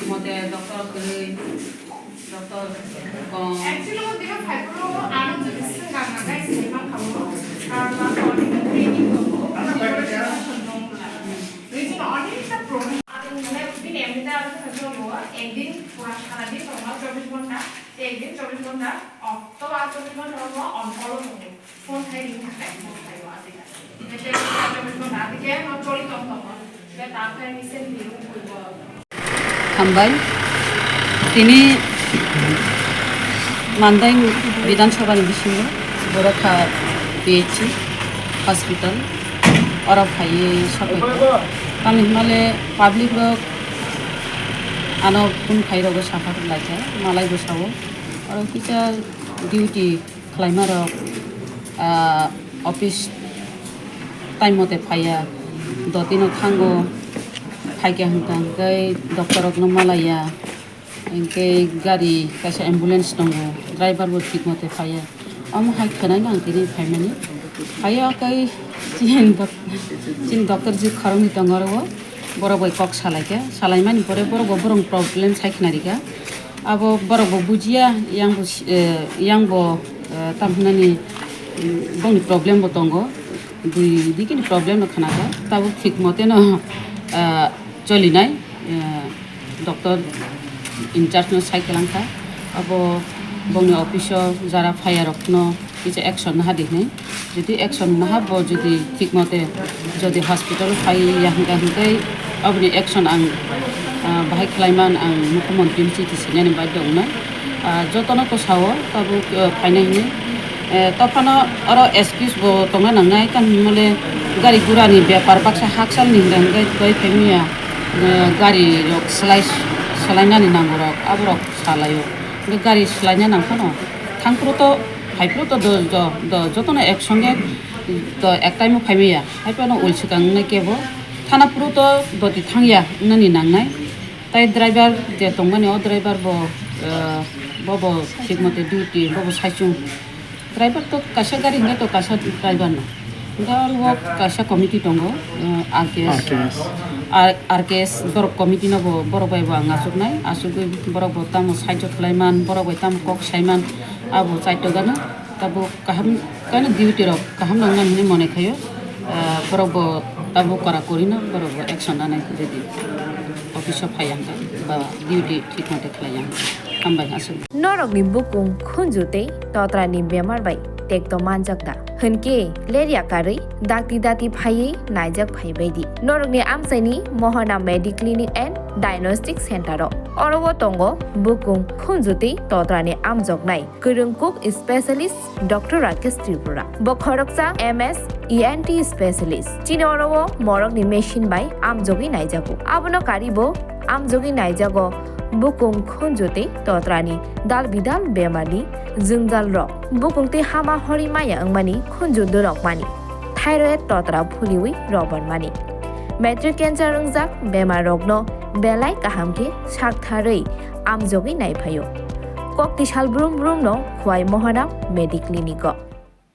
mode doctor kiri doctor kong actually mo diba fibro ano judicial karena guys memang kamu karena body training ko reason only is the problem মানে দিন এমনিতে আর Facebook হলো একদিন পুরো সারা দিন তোমার 24 ঘন্টা একদিন 24 ঘন্টা অফ তো আর 24 ঘন্টা হলো অন ফলো হবে ফোন খাই দিন থাকে ফোন খাই আছে এটা 24 ঘন্টা থেকে আমার চলি কম কম এটা তারপরে রিসেন্টলি হইব হামবাই তিনি মানদাই বিধানসভার বিশিঙ্গ বড়খা পিএইচসি হসপিটাল অরব হাইয়ে সবাই তামি হিমালে পাবলিক রক আনো কোন খাইরগো সাফা লাইছে মালাই বসাবো আর কিছা ডিউটি খালাইমার অফিস টাইম মতে ফাইয়া দতিনো থাঙ্গো ফাইকে হাंखां gai डक्टरक no malaya engke gari kaisa ambulance tongo driver bo thik mote phaya am hai khanai nang tini phaimani phaya kai chin doctor ji kharoni tongoro boro boi kok salaike salaimani pore boro go borong problem saikhnarika abo boro go bujia yang bo tamhnani boni problem bo tongo dui dikini problem no khanaka tabu thik mote no চলি নাই doctor in charge no সাইকেলাংখা আবো বংনি office যারা fire অফনো কিছু action না দেখনে যদি action না হব যদি ঠিক মতে যদি হসপিটাল ফাই হাंखां অবনি অ্যাকশন আং বাহাই খালাইমান আং মুখ্যমন্ত্রী চিঠি সিনানি বাধ্য না যতন তো সাও তাবো ফাইনাইনি তফানো আর এক্সকিউজ বো তংনা নাংনাই কান মলে গাড়ি গুড়ানি ব্যাপার বাক্সা হাকসাল নিংদাং গাই ফেমিয়া गाड़ी रक सलायनानै नांगौ रक आबरक सालायो गाड़ी सलायना नांखानो थांफ्रोत फाइफ्रोत जतन एकसंगे एक टाइम फाइमिया फाइपानो उलसिगांनाय केबो थानाफ्रोत दति थांया नानि नांनाय ताई ड्राइभार जे तंबानि अ ड्राइभार बबो ठीक मते डिउटी बबो साइचुं ड्राइभार तो कासा गाड़ी ने तो कासा ड्राइभार ना गालवा कासा कमिटी दंगो आरकेएस बरक कमिटी नबो बरक बायबो आं आसुगनाय आसुगै बरक बताम साइजो खलायमान बरक बायताम कक साइमान आबो साइटो गानो ताबो काहाम काने डिउटी रक काहाम नांना हिने मने खायो बरक बो ताबो करा करिना बरक एक्शन नानै रेडी अफिस फायां बा डिउटी ठीक मते खलायां हामबाय आसु नरकनि बुकुं खुनजुते तत्रानि बेमार बाय टेक्टो मानजाकदा हनके लेरिया कारै दाति फायै नायजाक फायबायदि नरकनि आमसाइनि महना मेडिक्लिनिक एन्ड डायग्नोस्टिक सेन्टर अरबो तंगो बुकुं खुनजुते तत्रानि आमजकनाय गोरोंकुक स्पेशलिस्ट डॉक्टर राकेश त्रिपुरा बखरकसा एमएस ENT स्पेशलिस्ट चिनो अरबो मरकनि मेशिन बाय आमजगि नायजागो आबनो कारिबो आमजगि नायजागो बुकुं खुनजुते तत्रानि दाल बिदाल बेमारनि जोंजाल रक बुकुंते हामा हरि माया अंगमानि खुनजुदो रकमानि थायरয়েড तत्रा फुलिवि रबर मानि मेट्रिक कैंसर रंजाक बेमार रगनो बेलाय काहामके साकथारै आमजगि नायफायो कक्ति साल ब्रुम ब्रुम नो खुवाय महना मेडिक्लिनिक